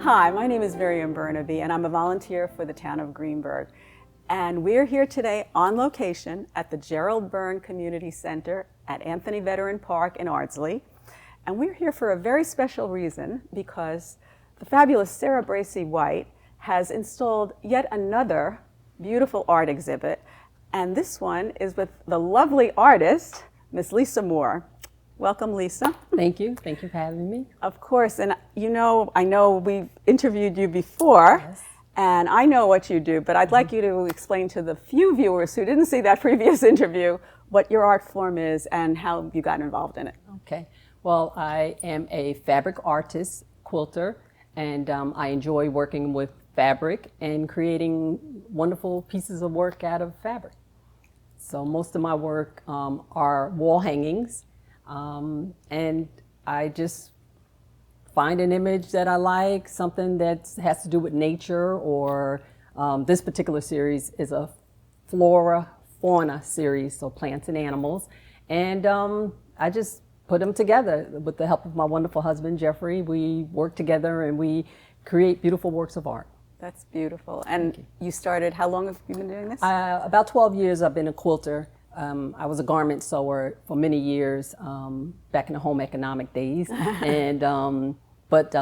Hi, my name is Miriam Bernabei, and I'm a volunteer for the town of Greenburgh. And we're here today on location at the Gerald Byrne Community Center at Anthony Veteran Park in Ardsley. And we're here for a very special reason, because the fabulous Sarah Bracey White has installed yet another beautiful art exhibit. And this one is with the lovely artist, Miss Lisa Moore. Welcome, Lisa. Thank you. Thank you for having me. Of course. And I know we've interviewed you before, yes, and I know what you do, but I'd like you to explain to the few viewers who didn't see that previous interview what your art form is and how you got involved in it. Okay. Well, I am a fabric artist, quilter, and I enjoy working with fabric and creating wonderful pieces of work out of fabric. So most of my work are wall hangings, and I just find an image that I like, something that has to do with nature, or this particular series is a flora, fauna series, so plants and animals. And I just put them together with the help of my wonderful husband, Jeffrey. We work together and we create beautiful works of art. That's beautiful. And you started, how long have you been doing this? About 12 years I've been a quilter. I was a garment sewer for many years, back in the home economic days, and but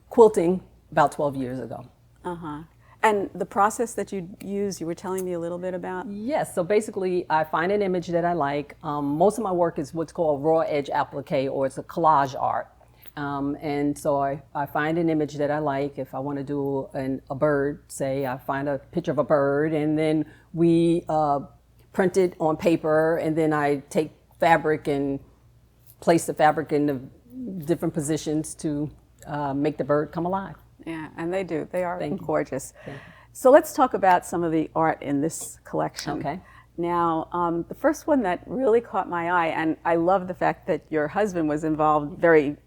quilting about 12 years ago. Uh-huh. And the process that you use, you were telling me a little bit about? Yes, so basically I find an image that I like. Most of my work is what's called raw edge applique, or it's a collage art. And so I find an image that I like. If I want to do a bird, say, I find a picture of a bird, and then we print it on paper, and then I take fabric and place the fabric in the different positions to make the bird come alive. Yeah, and they do. They are gorgeous. So let's talk about some of the art in this collection. Okay. Now, the first one that really caught my eye, and I love the fact that your husband was involved very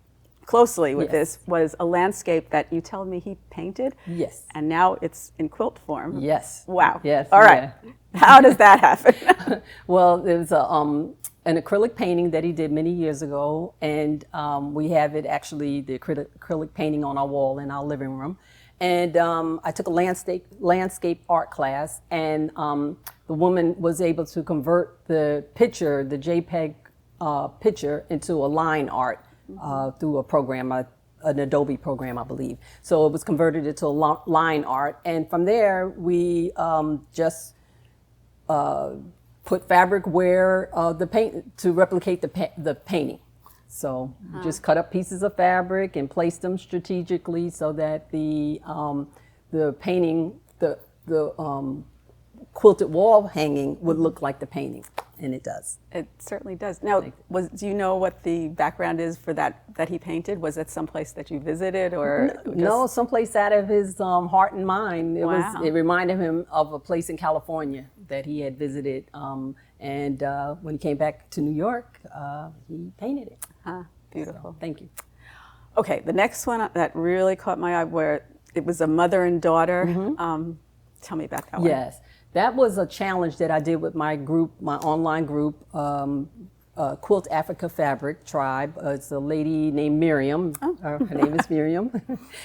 closely with this, was a landscape that you told me he painted. Yes. And now it's in quilt form. Yes. Wow. Yes. All right. Yeah. How does that happen? Well, there's an acrylic painting that he did many years ago, and we have it actually, the acrylic painting on our wall in our living room. And I took a landscape art class, and the woman was able to convert the picture, the JPEG picture, into a line art through a program, an Adobe program, I believe. So it was converted into a line art, and from there we just put fabric where the paint to replicate the painting. So just cut up pieces of fabric and place them strategically so that the painting, the quilted wall hanging would look like the painting, and it does. It certainly does. Now, do you know what the background is for that he painted? Was it someplace that you visited, or no, someplace out of his heart and mind. It it reminded him of a place in California that he had visited, and when he came back to New York, he painted it. Beautiful. So, thank you. Okay, the next one that really caught my eye, where it was a mother and daughter. Tell me about that one. Yes. That was a challenge that I did with my group, my online group, Quilt Africa Fabric Tribe. It's a lady named Miriam. Her name is Miriam.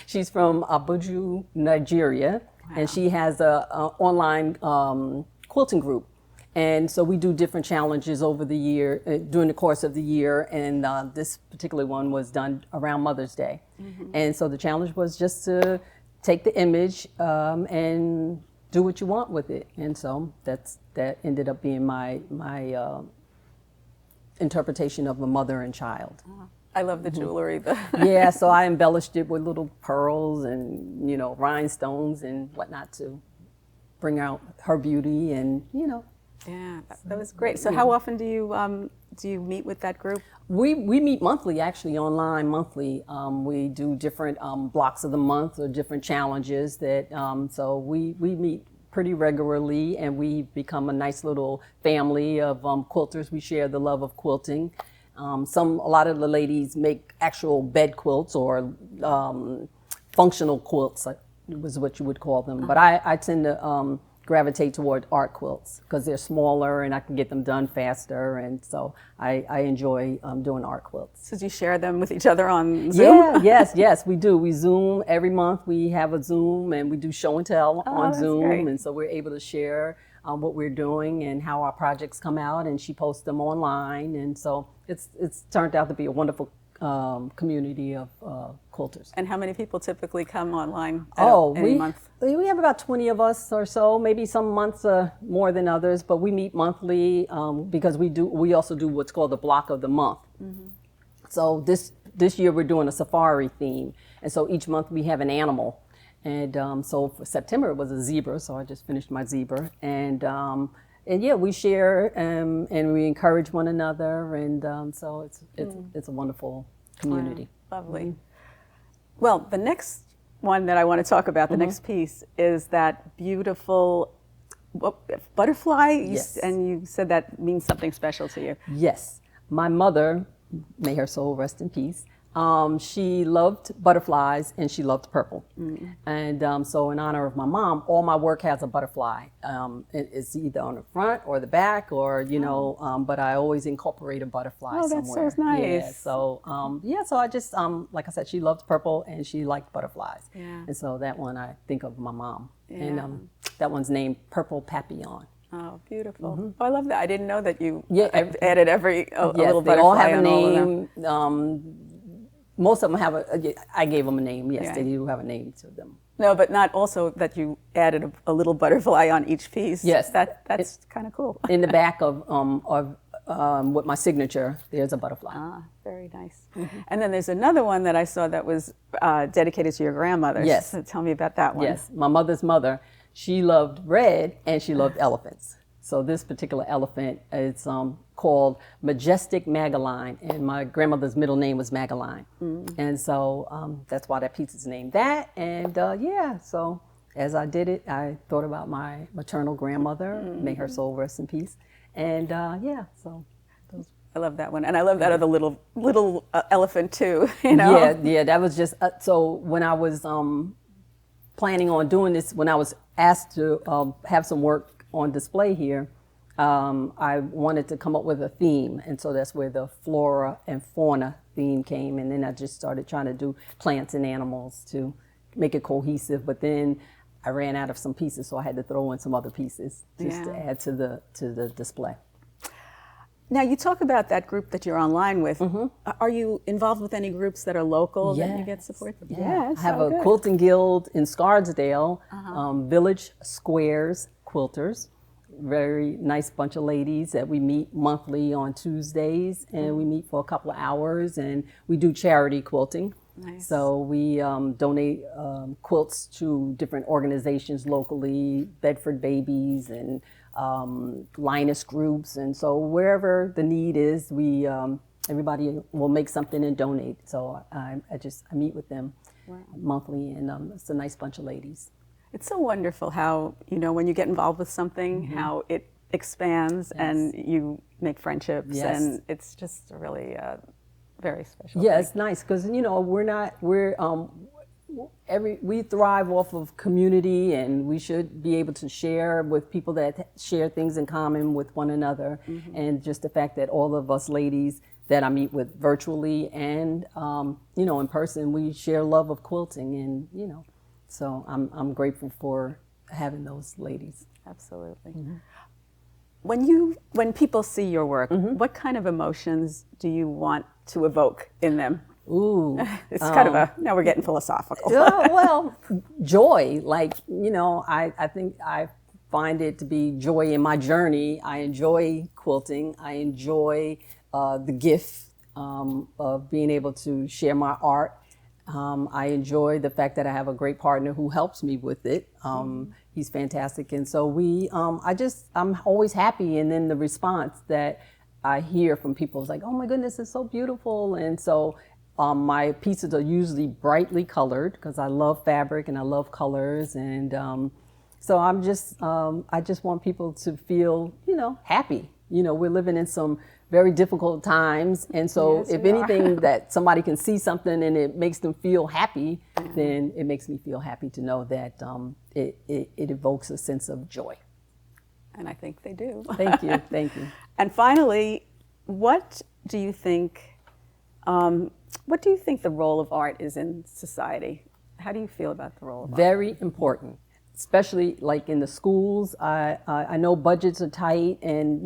She's from Abuja, Nigeria, and she has an online quilting group. And so we do different challenges over the year, during the course of the year, and this particular one was done around Mother's Day. And so the challenge was just to take the image and do what you want with it, and so that ended up being my interpretation of a mother and child. I love the jewelry. Yeah, so I embellished it with little pearls and rhinestones and whatnot to bring out her beauty, and Yeah, that was great. So how often do you meet with that group? We meet monthly, actually, online monthly. We do different blocks of the month or different challenges that, so we meet pretty regularly, and we become a nice little family of quilters. We share the love of quilting. A lot of the ladies make actual bed quilts, or functional quilts, was what you would call them. But I tend to gravitate toward art quilts because they're smaller and I can get them done faster, and so I enjoy doing art quilts. So do you share them with each other on Zoom? Yeah, yes, we do. We Zoom every month. We have a Zoom and we do show and tell on that's Zoom, great. and so we're able to share what we're doing and how our projects come out, and she posts them online, and so it's turned out to be a wonderful community of quilters. And how many people typically come online we month? We have about 20 of us or so. Maybe some months more than others, but we meet monthly because we also do what's called the block of the month. So this year we're doing a safari theme, and so each month we have an animal. And so for September it was a zebra, so I just finished my zebra. And yeah, we share and we encourage one another, and so it's a wonderful community. Wow, lovely. Well, the next one that I want to talk about, the next piece, is that beautiful butterfly. Yes. And you said that means something special to you. Yes. My mother, may her soul rest in peace, she loved butterflies and she loved purple. And so in honor of my mom, all my work has a butterfly. It's either on the front or the back, or, but I always incorporate a butterfly somewhere. Oh, that's so nice. Yeah, so I just, like I said, she loved purple and she liked butterflies. Yeah. And so that one, I think of my mom. Yeah. And that one's named Purple Papillon. Oh, beautiful. Oh, I love that. I didn't know that you added a little Yes, butterfly. they all have a on all of them. name. Most of them have I gave them a name. Yes, Yeah. they do have a name to them. No, but not also that you added a little butterfly on each piece. Yes. That's kind of cool. In the back of with my signature, there's a butterfly. Ah, very nice. And then there's another one that I saw that was dedicated to your grandmother. Yes. So tell me about that one. Yes, my mother's mother, she loved red and she loved elephants. So this particular elephant is called Majestic Magaline, and my grandmother's middle name was Magaline. And so that's why that piece is named that. And so as I did it, I thought about my maternal grandmother, may her soul rest in peace. And so those. I love that one. And I love that other little elephant too, you know? Yeah, that was just, so when I was planning on doing this, when I was asked to have some work on display here, I wanted to come up with a theme, and so that's where the flora and fauna theme came, and then I just started trying to do plants and animals to make it cohesive, but then I ran out of some pieces, so I had to throw in some other pieces just to add to the display. Now, you talk about that group that you're online with. Are you involved with any groups that are local that you get support? Yes. I have a quilting guild in Scarsdale, Village Squares Quilters. Very nice bunch of ladies that we meet monthly on Tuesdays, and we meet for a couple of hours, and we do charity quilting. Nice. So we donate quilts to different organizations locally, Bedford Babies and Linus groups, and so wherever the need is, we everybody will make something and donate. So I meet with them monthly, and it's a nice bunch of ladies. It's so wonderful how, when you get involved with something, how it expands and you make friendships, and it's just a really very special thing. It's nice because, we thrive off of community, and we should be able to share with people that share things in common with one another. And just the fact that all of us ladies that I meet with virtually and, in person, we share love of quilting, and, so I'm grateful for having those ladies. Absolutely. When people see your work, what kind of emotions do you want to evoke in them? Ooh. It's kind of now we're getting philosophical. Well, joy. I think I find it to be joy in my journey. I enjoy quilting. I enjoy the gift of being able to share my art. I enjoy the fact that I have a great partner who helps me with it. He's fantastic. And so I'm always happy. And then the response that I hear from people is like, oh my goodness, it's so beautiful. And so my pieces are usually brightly colored because I love fabric and I love colors. And so I just want people to feel, happy. We're living in some very difficult times, and so if anything that somebody can see something and it makes them feel happy, then it makes me feel happy to know that it evokes a sense of joy. And I think they do. Thank you, thank you. And finally, what do you think the role of art is in society? How do you feel about the role of art? Very important, especially like in the schools. I know budgets are tight, and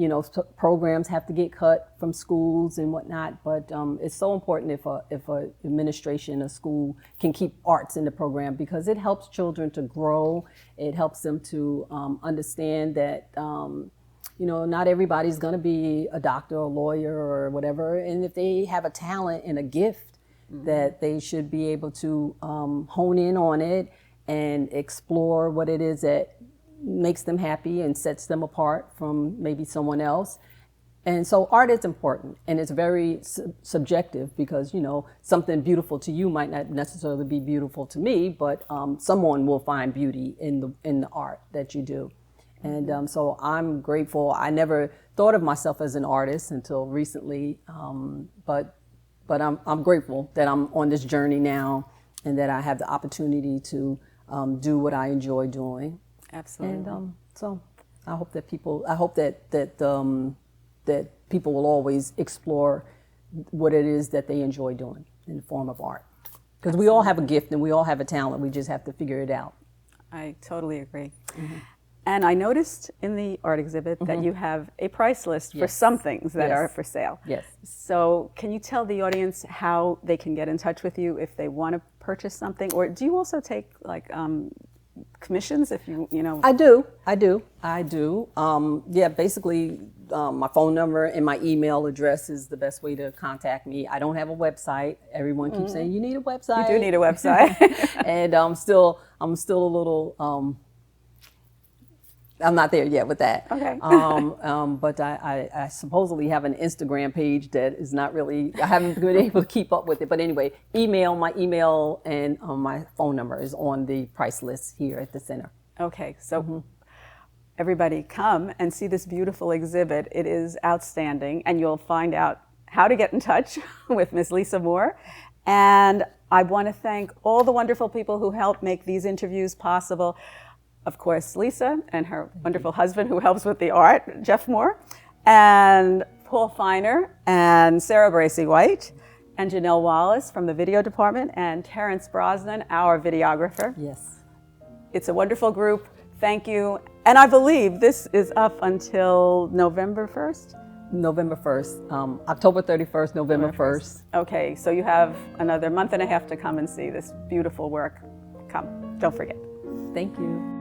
programs have to get cut from schools and whatnot. But it's so important if a administration, a school can keep arts in the program, because it helps children to grow. It helps them to understand that not everybody's going to be a doctor or lawyer or whatever. And if they have a talent and a gift, that they should be able to hone in on it and explore what it is that makes them happy and sets them apart from maybe someone else. And so art is important, and it's very subjective, because something beautiful to you might not necessarily be beautiful to me, but someone will find beauty in the art that you do. And so I'm grateful. I never thought of myself as an artist until recently, but I'm grateful that I'm on this journey now, and that I have the opportunity to do what I enjoy doing. Absolutely. And so I hope that people will always explore what it is that they enjoy doing in the form of art. Because we all have a gift and we all have a talent. We just have to figure it out. I totally agree. Mm-hmm. And I noticed in the art exhibit that you have a price list for some things that are for sale. Yes. So can you tell the audience how they can get in touch with you if they want to purchase something? Or do you also take like commissions if you know? I do. Basically my phone number and my email address is the best way to contact me. I don't have a website. Everyone keeps saying, you need a website. You do need a website. And I'm still a little, I'm not there yet with that. Okay. But I supposedly have an Instagram page that is not really, I haven't been able to keep up with it. But anyway, my email and my phone number is on the price list here at the center. Okay, so everybody come and see this beautiful exhibit. It is outstanding, and you'll find out how to get in touch with Miss Lisa Moore. And I want to thank all the wonderful people who helped make these interviews possible. Of course, Lisa and her wonderful husband who helps with the art, Jeff Moore, and Paul Feiner, and Sarah Bracey-White, and Janelle Wallace from the video department, and Terrence Brosnan, our videographer. Yes. It's a wonderful group. Thank you. And I believe this is up until November 1st? November 1st, October 31st, November 1st. Okay, so you have another month and a half to come and see this beautiful work. Come, don't forget. Thank you.